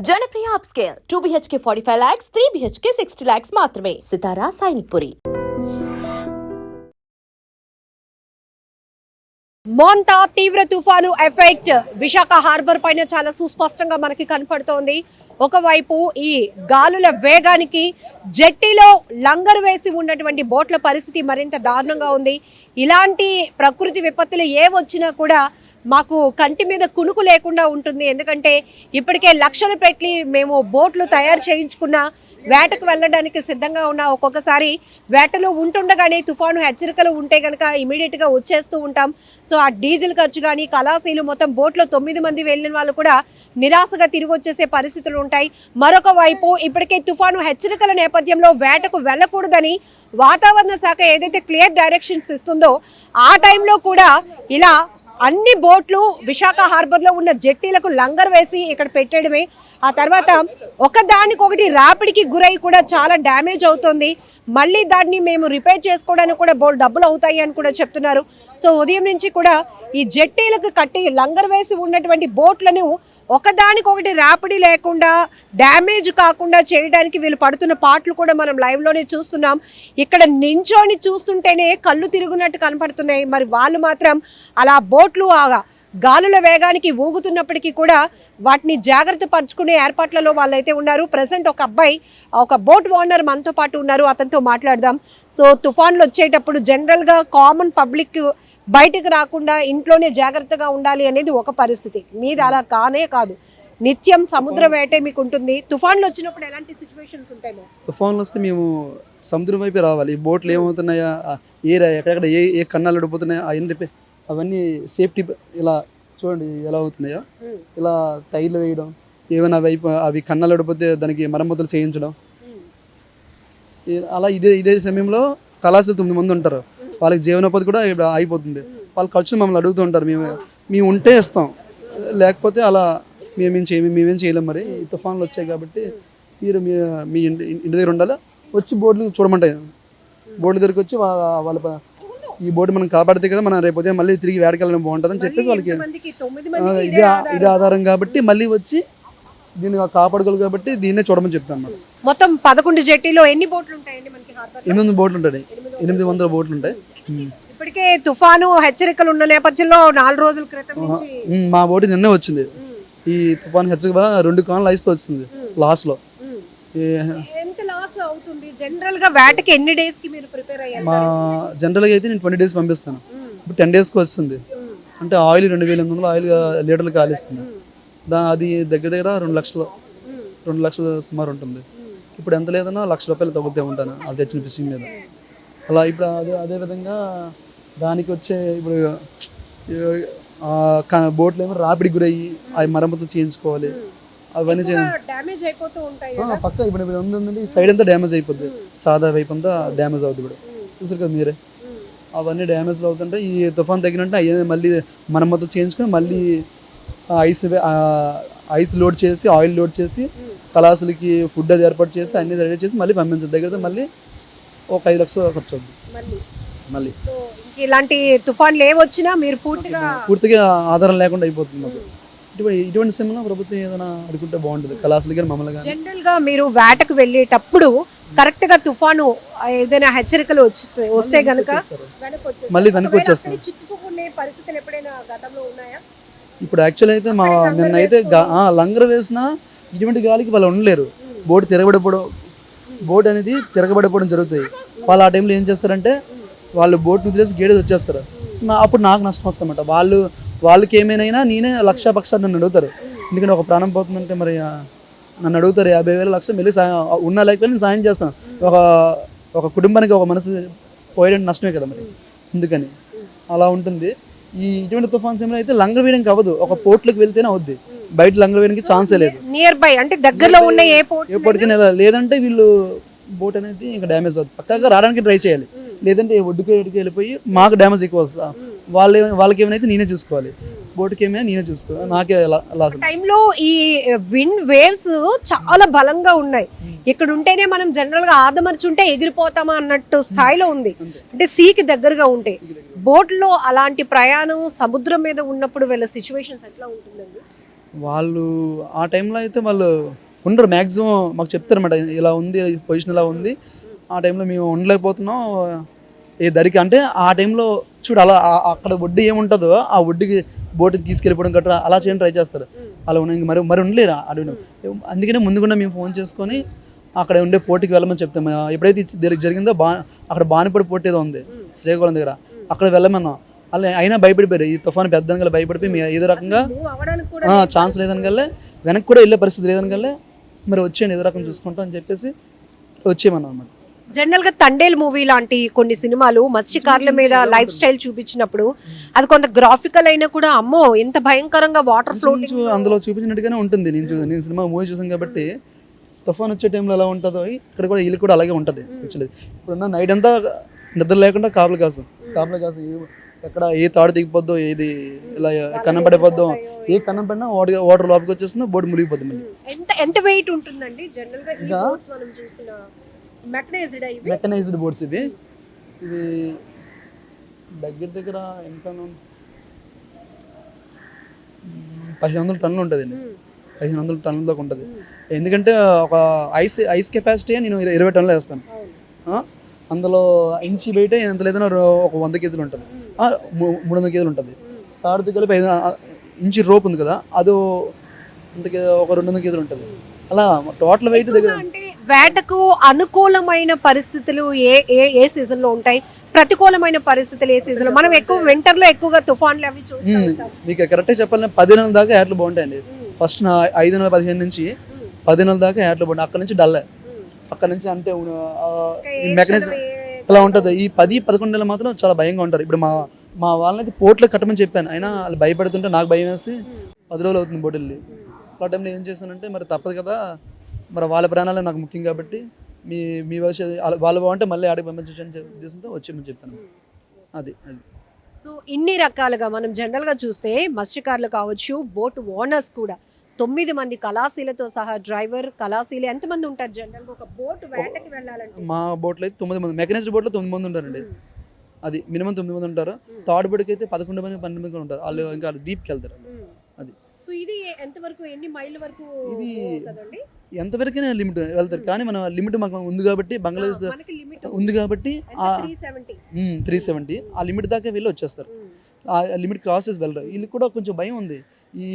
Janapriya upscale 2 BHK 45 lakhs, 3 BHK 60 lakhs మాత్రమే. సితారా సైనిక్పురి. మోంతా తీవ్ర తుఫాను ఎఫెక్ట్ విశాఖ హార్బర్ పైన చాలా సుస్పష్టంగా మనకి కనపడుతోంది. ఒకవైపు ఈ గాలుల వేగానికి జెట్టీలో లంగరు వేసి ఉన్నటువంటి బోట్ల పరిస్థితి మరింత దారుణంగా ఉంది. ఇలాంటి ప్రకృతి విపత్తులు ఏవొచ్చినా కూడా మాకు కంటి మీద కునుకు లేకుండా ఉంటుంది. ఎందుకంటే ఇప్పటికే లక్షలు పెట్టి మేము బోట్లు తయారు చేయించుకున్న వేటకు వెళ్ళడానికి సిద్ధంగా ఉన్నా ఒక్కొక్కసారి వేటలో ఉంటుండగానే తుఫాను హెచ్చరికలు ఉంటే కనుక ఇమీడియట్గా వచ్చేస్తూ ఉంటాం. సో ఆ డీజిల్ ఖర్చు కానీ కళాశీలు మొత్తం బోట్లో 9 మంది వెళ్ళిన వాళ్ళు కూడా నిరాశగా తిరిగి వచ్చేసే పరిస్థితులు ఉంటాయి. మరొక వైపు ఇప్పటికే తుఫాను హెచ్చరికల నేపథ్యంలో వేటకు వెళ్ళకూడదని వాతావరణ శాఖ ఏదైతే క్లియర్ డైరెక్షన్స్ ఇస్తుందో ఆ టైంలో కూడా ఇలా అన్ని బోట్లు విశాఖ హార్బర్లో ఉన్న జెట్టీలకు లంగర్ వేసి ఇక్కడ పెట్టడమే. ఆ తర్వాత ఒకదానికొకటి రాపిడికి గురై కూడా చాలా డ్యామేజ్ అవుతుంది. మళ్ళీ దాన్ని మేము రిపేర్ చేసుకోవడానికి కూడా డబ్బులు అవుతాయి అని కూడా చెప్తున్నారు. సో ఉదయం నుంచి కూడా ఈ జెట్టీలకు కట్టి లంగర్ వేసి ఉన్నటువంటి బోట్లను ఒకదానికొకటి రాపిడి లేకుండా డ్యామేజ్ కాకుండా చేయడానికి వీళ్ళు పడుతున్న పాటలు కూడా మనం లైవ్లోనే చూస్తున్నాం. ఇక్కడ నించోని చూస్తుంటేనే కళ్ళు తిరుగునట్టు కనపడుతున్నాయి. మరి వాళ్ళు మాత్రం అలా బోట్లు గాలుల వేగానికి ఊగుతున్నప్పటికీ కూడా వాటిని జాగ్రత్త పరుచుకునే ఏర్పాట్లలో వాళ్ళైతే ఉన్నారు. ప్రజెంట్ ఒక అబ్బాయి, ఒక బోట్ ఓనర్ మనతో పాటు ఉన్నారు, అతనితో మాట్లాడదాం. సో తుఫాన్లు వచ్చేటప్పుడు జనరల్గా కామన్ పబ్లిక్ బయటకు రాకుండా ఇంట్లోనే జాగ్రత్తగా ఉండాలి అనేది ఒక పరిస్థితి. మీది అలా కాదు, నిత్యం సముద్ర వేటే మీకు ఉంటుంది. తుఫాన్లు వచ్చినప్పుడు ఎలాంటి సిచ్యువేషన్స్ ఉంటాయి? తుఫాన్లు వస్తే మేము సముద్రం వైపు రావాలి. ఈ బోట్లు ఏమవుతున్నాయా, ఎక్కడెక్కడ ఏ కన్నాలు అడిపోతున్నాయా అవన్నీ సేఫ్టీ ఇలా చూడండి ఎలా అవుతున్నాయో, ఇలా టైర్లు వేయడం, ఏమైనా అవి కన్నాలు అడిపోతే దానికి మరమ్మతులు చేయించడం. అలా ఇదే సమయంలో కళాశాల 9 మంది ఉంటారు, వాళ్ళకి జీవనోపాధి కూడా అయిపోతుంది. వాళ్ళ ఖర్చు మమ్మల్ని అడుగుతూ ఉంటారు. మేము ఉంటే ఇస్తాం, లేకపోతే అలా మేమేం చేయలేం. మరి ఈ తుఫాన్లు వచ్చాయి కాబట్టి మీరు మీ ఇంటి దగ్గర ఉండాలి. వచ్చి బోర్డులు చూడమంటాయి. బోర్డు దగ్గరికి వచ్చి వాళ్ళ ఈ బోర్డు మనం కాపాడితే కదా మనం రేపు మళ్ళీ తిరిగి వేడకెళ్ళడం బాగుంటుందని చెప్పేసి వాళ్ళకి ఇది ఆధారం కాబట్టి మళ్ళీ వచ్చి దీన్ని కాపాడుకోవాలి కాబట్టి దీన్నే చూడమని చెప్తాం. మొత్తం 11 జెట్టీలో ఎన్ని బోట్లు ఉంటాయండి మనకి హార్బర్? 800 బోట్లు ఉంటాయి. 800 బోట్లు ఉంటాయి. ఇప్పటికే తుఫాను హెచ్చరికలు ఉన్న నేపథ్యంలో 4 రోజుల క్రితం మా బోటు నిన్నే వచ్చింది. ఈ తుఫాను హెచ్చరిక 2 కాన్లు ఐస్తో వస్తుంది లాస్ట్ లో. ఎంత లాస్ అవుతుంది జనరల్ గా వేటకి ఎన్ని డేస్ కి మీరు ప్రిపేర్ అయ్యారు? మా జనరల్ గా అయితే నేను 20 డేస్ పంపిస్తాను. ఇప్పుడు 10 డేస్ కి వస్తుంది. అంటే ఆయిల్ 2800 ఆయిల్ లీటర్లు కాలిస్తుంది. అది దగ్గర 2 లక్షల సుమారు ఉంటుంది. ఇప్పుడు ఎంత లేదన్నా ₹1,00,000 తగ్గుతూ ఉంటాను అది తెచ్చిన ఫిషింగ్ మీద. అలా ఇప్పుడు అదే విధంగా దానికి వచ్చే ఇప్పుడు బోట్లు ఏమో రాపిడి గురయ్యి అవి మరమ్మతులు చేయించుకోవాలి. అవన్నీ పక్క ఇప్పుడు ఉందండి, ఈ సైడ్ అంతా డ్యామేజ్ అయిపోద్ది. సాదా వైపు అంతా డ్యామేజ్ అవుతుంది. ఇప్పుడు చూసారు కదా మీరే, అవన్నీ డ్యామేజ్లు అవుతుంటే ఈ తుఫాన్ తగ్గినట్టు అయ్యే మళ్ళీ మరమ్మతులు చేయించుకొని మళ్ళీ ఐస్ లోడ్ చేసి ఆయిల్ లోడ్ చేసి కళాశాలకి ఫుడ్ అది ఏర్పాటు చేసి అన్ని రెడీ చేసి మళ్ళీ పంపించారు. దగ్గర మళ్ళీ ఒక 5 లక్షలు ఖర్చు అవుతుంది. మళ్ళీ ఇలాంటి తుఫాన్లు ఏవొచ్చినా మీరు పూర్తిగా ఆధారం లేకుండా అయిపోతుంది మాకు. ఇటువంటి సమయంలో ప్రభుత్వం ఏదైనా అడుగుంటే బాగుంటుంది కళాశాలకి మమ్మల్ని. జనరల్ గా మీరు వేటకు వెళ్ళేటప్పుడు కరెక్ట్ గా తుఫాను ఏదైనా హెచ్చరికలు వస్తే గనుక మళ్ళీ వెనక్కి వచ్చేస్తాం. ఇప్పుడు యాక్చువల్ అయితే నిన్నైతే లంగర్ వేసినా ఇటువంటి గాలికి వాళ్ళు ఉండలేరు. బోట్ అనేది తిరగబడిపోవడం జరుగుతాయి. వాళ్ళు ఆ టైంలో ఏం చేస్తారంటే వాళ్ళు బోట్ వదిలేసి గేడేసి వచ్చేస్తారు. అప్పుడు నాకు నష్టం వస్తామట. వాళ్ళకి ఏమైనా నేనే లక్ష నన్ను అడుగుతారు. ఎందుకంటే ఒక ప్రాణం పోతుందంటే మరి నన్ను అడుగుతారు 50,000 లక్ష మళ్ళీ ఉన్నా లేకపోతే నేను సాయం చేస్తాను. ఒక కుటుంబానికి ఒక మనసు పోయడానికి నష్టమే కదా మరి. అందుకని అలా ఉంటుంది. ఇటువంటి తుఫాన్ సమయంలో అయితే లంగర్ వేయడానికి అవ్వదు. ఒక పోర్ట్లోకి వెళ్తేనే అవుద్ది, బయట లంగర్ వేయడానికి ఛాన్సే లేదు. నియర్ బై అంటే దగ్గరలో ఉన్న ఏ పోర్ట్కి లేదంటే వీళ్ళు బోట్ అనేది ఇంకా డ్యామేజ్ అవుతుంది. పక్కాగా రావడానికి ట్రై చేయాలి. లేదంటే ఒడ్డుకి వెళ్ళిపోయి మాకు డ్యామేజ్ ఎక్కువ వస్తుంది. వాళ్ళకి ఏమైనా నేనే చూసుకోవాలి, బోట్కి ఏమైనా నేనే చూసుకోవాలి. నాకే లాస్. టైంలో ఈ విండ్ వేవ్స్ చాలా బలంగా ఉన్నాయి. ఇక్కడ ఉంటేనే మనం జనరల్ గా ఆదమర్చుంటే ఎగిరిపోతామా అన్నట్టు స్థాయిలో ఉంది. అంటే సీకి దగ్గరగా ఉంటే బోట్లో అలాంటి ప్రయాణం సముద్రం మీద ఉన్నప్పుడు వీళ్ళ సిచ్యువేషన్స్ ఎట్లా ఉంటుందండి? వాళ్ళు ఆ టైంలో అయితే వాళ్ళు ఉండరు మ్యాక్సిమం మాకు చెప్తారన్నమాట, ఇలా ఉంది పొజిషన్ ఇలా ఉంది, ఆ టైంలో మేము ఉండలేకపోతున్నాం ఏ దరికి అంటే ఆ టైంలో చూడు అలా అక్కడ వడ్డీ ఏముంటుందో ఆ వడ్డీకి బోటుని తీసుకెళ్ళిపోవడం గట్రా అలా చేయడం ట్రై చేస్తారు. అలా ఉన్న ఇంక మరి ఉండలేరా అడవిలో. అందుకనే ముందుకుండా మేము ఫోన్ చేసుకొని అక్కడ ఉండే పోటీకి వెళ్ళమని చెప్తాం. ఎప్పుడైతే జరిగిందో అక్కడ బానిపడి పోటీ ఏదో ఉంది శ్రీకాకుళం దగ్గర, అక్కడ వెళ్ళమన్నాం. అలా అయినా భయపడిపోయారు, ఈ తుఫాను పెద్దనగా భయపడిపోయి మేము ఏదో రకంగా ఛాన్స్ లేదనగల్లే, వెనక్కి కూడా వెళ్ళే పరిస్థితి లేదనగల్లే, మరి వచ్చేయండి ఏదో రకం చూసుకుంటాం అని చెప్పేసి వచ్చేయమన్నాం అనమాట. జనరల్ గా తండేల్ మూవీ లాంటి కొన్ని సినిమాలు మత్స్యకారుల మీద లైఫ్ స్టైల్ చూపించినప్పుడు అది కొంత గ్రాఫికల్ అయినా కూడా అమ్మో ఎంత భయంకరంగా వాటర్ ఫ్లోటింగ్ అందులో చూపించినట్టుగానే ఉంటుంది. నేను సినిమా మూవీ చూసాను కాబట్టి తుఫాన్ వచ్చే టైంలో ఎలా ఉంటుందో ఇక్కడ కూడా వీళ్ళు కూడా అలాగే ఉంటుంది. యాక్చువల్లీ ఇప్పుడున్న నైట్ అంతా నిద్ర లేకుండా కాపలు కాస్తాం ఎక్కడ ఏ తాడు దిగిపోద్దో, ఏది ఇలా కన్నం పడిపోద్దో, ఏ కన్నం పడినా వాటర్ లోపలికి వచ్చేస్తుందో బోట్ మునిగిపోద్ది. మళ్ళీ ఎంత వెయిట్ ఉంటుందండి జనరల్ గా ఈ బోట్స్ మనం చూసిన మెకనైజ్డ్ బోట్స్ ఇవి దగ్గర ఎంత 1500 టన్నులు ఉంటుంది అండి. 1500 టన్నుల దాకా ఉంటుంది. ఎందుకంటే ఒక ఐస్ కెపాసిటీ నేను 20 టన్నులు వేస్తాను. అందులో ఇంచి వెయిట్ ఎంత లేదన్నా ఒక 100 కేజీలు ఉంటుంది, 300 కేజీలు ఉంటుంది. తాడు కలిపి ఇంచి రోప్ ఉంది కదా, అది ఒక 200 కేజీలు ఉంటుంది. అలా టోటల్ వెయిట్ దగ్గర. వేటకు అనుకూలమైన పరిస్థితులు ఏ సీజన్ లో ఉంటాయి, ప్రతికూలమైన పరిస్థితులు ఏ సీజన్ లో? మనం ఎక్కువ వింటర్ లో ఎక్కువగా తుఫాన్లు అవి చూస్తాం. మీకు కరెక్ట్గా చెప్పాలంటే 10 నెలల దాకా ఏటలు బాగుంటాయండి. ఫస్ట్ 5 నెలల 15 నుంచి 10 నెలల దాకా ఏటలు బాగుంటాయి. అక్కడ నుంచి డల్, అక్కడ నుంచి అంటే మెకానిజం ఇలా ఉంటుంది. ఈ 10-11 నెలలు మాత్రం చాలా భయంగా ఉంటారు. ఇప్పుడు మా వాళ్ళని పోట్లో కట్టమని చెప్పాను, అయినా వాళ్ళు భయపడుతుంటే నాకు భయం వేసి 10 రోజులు అవుతుంది బోట్ వెళ్ళి. ఆ టైంలో ఏం చేశానంటే మరి తప్పదు కదా, మరి వాళ్ళ ప్రాణాలే నాకు ముఖ్యం కాబట్టి మీ భవిష్యత్తు వాళ్ళు బాగుంటే మళ్ళీ ఆడికి పంపించని ఉద్దేశంతో వచ్చేమని చెప్పాను. అది సో ఇన్ని రకాలుగా మనం జనరల్గా చూస్తే మత్స్యకారులు కావచ్చు, బోట్ ఓనర్స్ కూడా 9 మంది కళాశీలతో సహా డ్రైవర్ కళాశీలు ఎంతమంది ఉంటారు జనరల్గా ఒక బోట్ వేటకి వెళ్ళాలంటే? మా బోట్లో అయితే 9 మంది, మెకనైజ్డ్ బోట్లో 9 మంది ఉంటారండి. అది మినిమం 9 మంది ఉంటారు. థర్డ్ బోట్కి అయితే 11 మంది 12 మంది ఉంటారు. వాళ్ళు ఇంకా డీప్కి వెళ్తారు. అది సో ఇది ఎంతవరకు ఎన్ని మైళ్ళ వరకు ఇది ఎంతవరకైనా లిమిట్ వెళ్తారు. కానీ మన లిమిట్ మాకు ఉంది కాబట్టి, బంగ్లాదేశ్ ఉంది కాబట్టి 370 ఆ లిమిట్ దాకా వెళ్ళి వచ్చేస్తారు. ఆ లిమిట్ క్రాస్ చేసి వెళ్ళరు. వీళ్ళకి కూడా కొంచెం భయం ఉంది. ఈ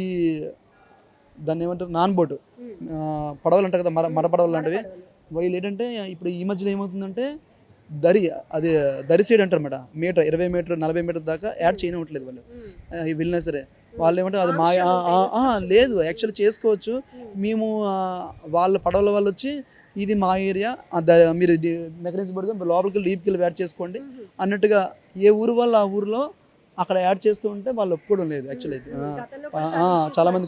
దాన్ని ఏమంటారు, నాన్ బోటు పడవలు అంటారు కదా, మర పడవలు లాంటివి. వీళ్ళు ఏంటంటే ఇప్పుడు ఈ మధ్యలో ఏమవుతుందంటే దరి సైడ్ అంటారు మేడం, మీటర్ 20 మీటర్ 40 మీటర్ దాకా యాడ్ చేయనివ్వట్లేదు వాళ్ళు. వెళ్ళినా సరే వాళ్ళు ఏమంటే అది మా లేదు, యాక్చువల్లీ చేసుకోవచ్చు మేము, వాళ్ళ పడవల వాళ్ళు వచ్చి ఇది మా ఏరియా, మీరు మెకానిజం పడుతుంది లోపలికి డీప్కి వెళ్ళి యాడ్ చేసుకోండి అన్నట్టుగా ఏ ఊరు వాళ్ళు ఆ ఊరిలో అక్కడ యాడ్ చేస్తూ ఉంటే వాళ్ళు ఒప్పుకోవడం లేదు. యాక్చువల్లీ అయితే చాలామంది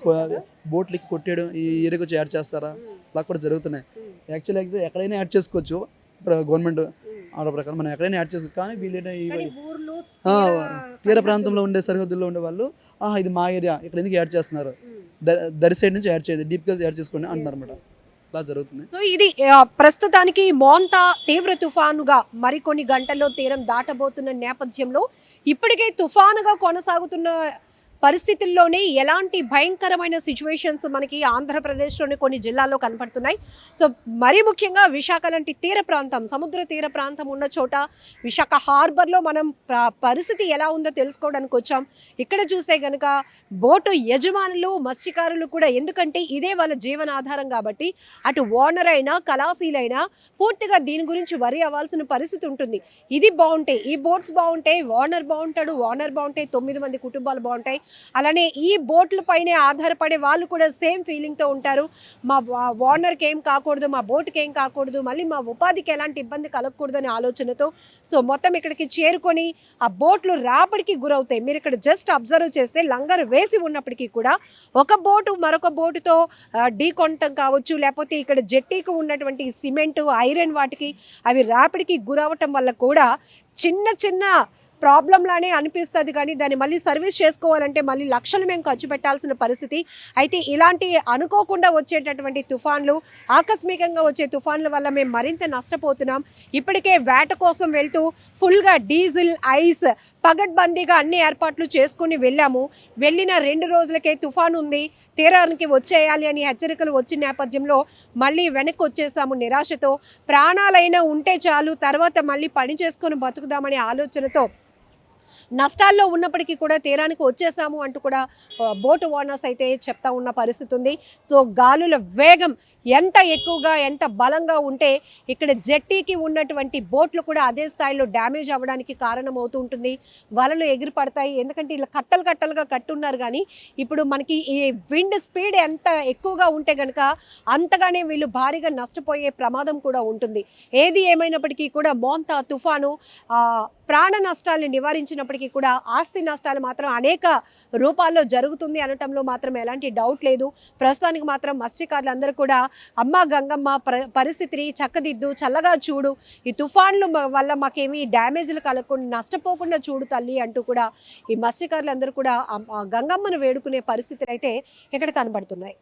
బోట్లకి కొట్టేయడం, ఈ ఏరియాకి వచ్చి యాడ్ చేస్తారా, అలా కూడా జరుగుతున్నాయి. యాక్చువల్లీ అయితే ఎక్కడైనా యాడ్ చేసుకోవచ్చు, గవర్నమెంట్ ఆర్డర్ ప్రకారం మనం ఎక్కడైనా యాడ్ చేసుకోవచ్చు. కానీ వీళ్ళైనా తీర ప్రాంతంలో ఉండే సరిహద్దుల్లో ఉండే వాళ్ళు ఇది మా ఏరియా, ఇక్కడ ఎందుకు యాడ్ చేస్తున్నారు, దరి సైడ్ నుంచి యాడ్ చేయదు, డీప్గా యాడ్ చేసుకోండి అంటున్నారు అన్నమాట. అలా జరుగుతుంది. సో ఇది ప్రస్తుతానికి మోంతా తీవ్ర తుఫానుగా మరికొన్ని గంటల్లో తీరం దాటబోతున్న నేపథ్యంలో ఇప్పటికే తుఫానుగా కొనసాగుతున్న పరిస్థితుల్లోనే ఎలాంటి భయంకరమైన సిచ్యువేషన్స్ మనకి ఆంధ్రప్రదేశ్లోని కొన్ని జిల్లాల్లో కనపడుతున్నాయి. సో మరీ ముఖ్యంగా విశాఖ లాంటి తీర ప్రాంతం, సముద్ర తీర ప్రాంతం ఉన్న చోట విశాఖ హార్బర్లో మనం పరిస్థితి ఎలా ఉందో తెలుసుకోవడానికి వచ్చాం. ఇక్కడ చూస్తే కనుక బోటు యజమానులు, మత్స్యకారులు కూడా, ఎందుకంటే ఇదే వాళ్ళ జీవనాధారం కాబట్టి అటు ఓనర్ అయినా కళాశీలైనా పూర్తిగా దీని గురించి వరి అవ్వాల్సిన పరిస్థితి ఉంటుంది. ఇది బాగుంటే, ఈ బోట్స్ బాగుంటే ఓనర్ బాగుంటాడు, ఓనర్ బాగుంటే 9 మంది కుటుంబాలు బాగుంటాయి. అలానే ఈ బోట్ల పైనే ఆధారపడే వాళ్ళు కూడా సేమ్ ఫీలింగ్తో ఉంటారు. మా ఓనర్కి ఏం కాకూడదు, మా బోట్కి ఏం కాకూడదు, మళ్ళీ మా ఉపాధికి ఎలాంటి ఇబ్బంది కలగకూడదు అనే ఆలోచనతో సో మొత్తం ఇక్కడికి చేరుకొని ఆ బోట్లు రాబడికి గురవుతాయి. మీరు ఇక్కడ జస్ట్ అబ్జర్వ్ చేస్తే లంగర్ వేసి ఉన్నప్పటికీ కూడా ఒక బోటు మరొక బోటుతో ఢీ కొనటం కావచ్చు, లేకపోతే ఇక్కడ జెట్టీకి ఉన్నటువంటి సిమెంటు, ఐరన్ వాటికి అవి రాపిడికి గురవటం వల్ల కూడా చిన్న చిన్న ప్రాబ్లం లానే అనిపిస్తుంది, కానీ దాన్ని మళ్ళీ సర్వీస్ చేసుకోవాలంటే మళ్ళీ లక్షలు మేము ఖర్చు పెట్టాల్సిన పరిస్థితి. అయితే ఇలాంటి అనుకోకుండా వచ్చేటటువంటి తుఫాన్లు, ఆకస్మికంగా వచ్చే తుఫాన్ల వల్ల మేము మరింత నష్టపోతున్నాం. ఇప్పటికే వేట కోసం వెళ్తూ ఫుల్గా డీజిల్, ఐస్ పగడ్బందీగా అన్ని ఏర్పాట్లు చేసుకుని వెళ్ళాము. వెళ్ళిన 2 రోజులకే తుఫాన్ ఉంది, తీరానికి వచ్చేయాలి అని హెచ్చరికలు వచ్చిన నేపథ్యంలో మళ్ళీ వెనక్కి వచ్చేసాము నిరాశతో. ప్రాణాలైనా ఉంటే చాలు, తర్వాత మళ్ళీ పని చేసుకొని బతుకుదామనే ఆలోచనతో నష్టాల్లో ఉన్నప్పటికీ కూడా తీరానికి వచ్చేసాము అంటూ కూడా బోటు ఓనర్స్ అయితే చెప్తా ఉన్న పరిస్థితి ఉంది. సో గాలుల వేగం ఎంత ఎక్కువగా, ఎంత బలంగా ఉంటే ఇక్కడ జెట్టీకి ఉన్నటువంటి బోట్లు కూడా అదే స్థాయిలో డ్యామేజ్ అవ్వడానికి కారణమవుతూ ఉంటుంది. వలలు ఎగిరి పడతాయి, ఎందుకంటే ఇలా కట్టలు కట్టలుగా కట్టున్నారు. కానీ ఇప్పుడు మనకి ఈ విండ్ స్పీడ్ ఎంత ఎక్కువగా ఉంటే కనుక అంతగానే వీళ్ళు భారీగా నష్టపోయే ప్రమాదం కూడా ఉంటుంది. ఏది ఏమైనప్పటికీ కూడా మోంతా తుఫాను ప్రాణ నష్టాలను నివారించినప్పటికీ కూడా ఆస్తి నష్టాలు మాత్రం అనేక రూపాల్లో జరుగుతుంది అనటంలో మాత్రం ఎలాంటి డౌట్ లేదు. ప్రస్తుతానికి మాత్రం మత్స్యకారులందరూ కూడా అమ్మ గంగమ్మ పరిస్థితిని చక్కదిద్దు, చల్లగా చూడు, ఈ తుఫాన్లు వల్ల మాకేమీ డ్యామేజ్లు కలగకుండా, నష్టపోకుండా చూడు తల్లి అంటూ కూడా ఈ మత్స్యకారులందరూ కూడా గంగమ్మను వేడుకునే పరిస్థితులు అయితే ఇక్కడ కనబడుతున్నాయి.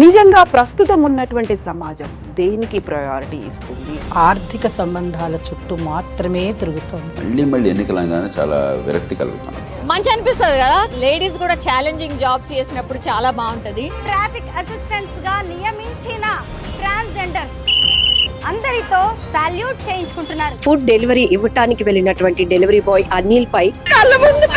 నిజంగా ప్రస్తుతం ఉన్నటువంటి సమాజం దేనికి ప్రయారిటీ ఇస్తుంది? ఆర్థిక సంబంధాల చుట్టూ మాత్రమే తిరుగుతోంది. మళ్ళీ ఎన్నికలంగానే చాలా విరక్తి కలుగుతాను. మంచి అనిపిస్తుంది కదా, లేడీస్ కూడా ఛాలెంజింగ్ జాబ్స్ చేసినప్పుడు చాలా బాగుంటది. ట్రాఫిక్ అసిస్టెంట్స్ గా నియమించిన ట్రాన్స్జెండర్స్ అందరితో సాల్యూట్ చేయించుకుంటున్నారు. ఫుడ్ డెలివరీ ఇవ్వటానికి వెళ్ళినటువంటి డెలివరీ బాయ్ అనిల్ పై కళ్ళ ముందు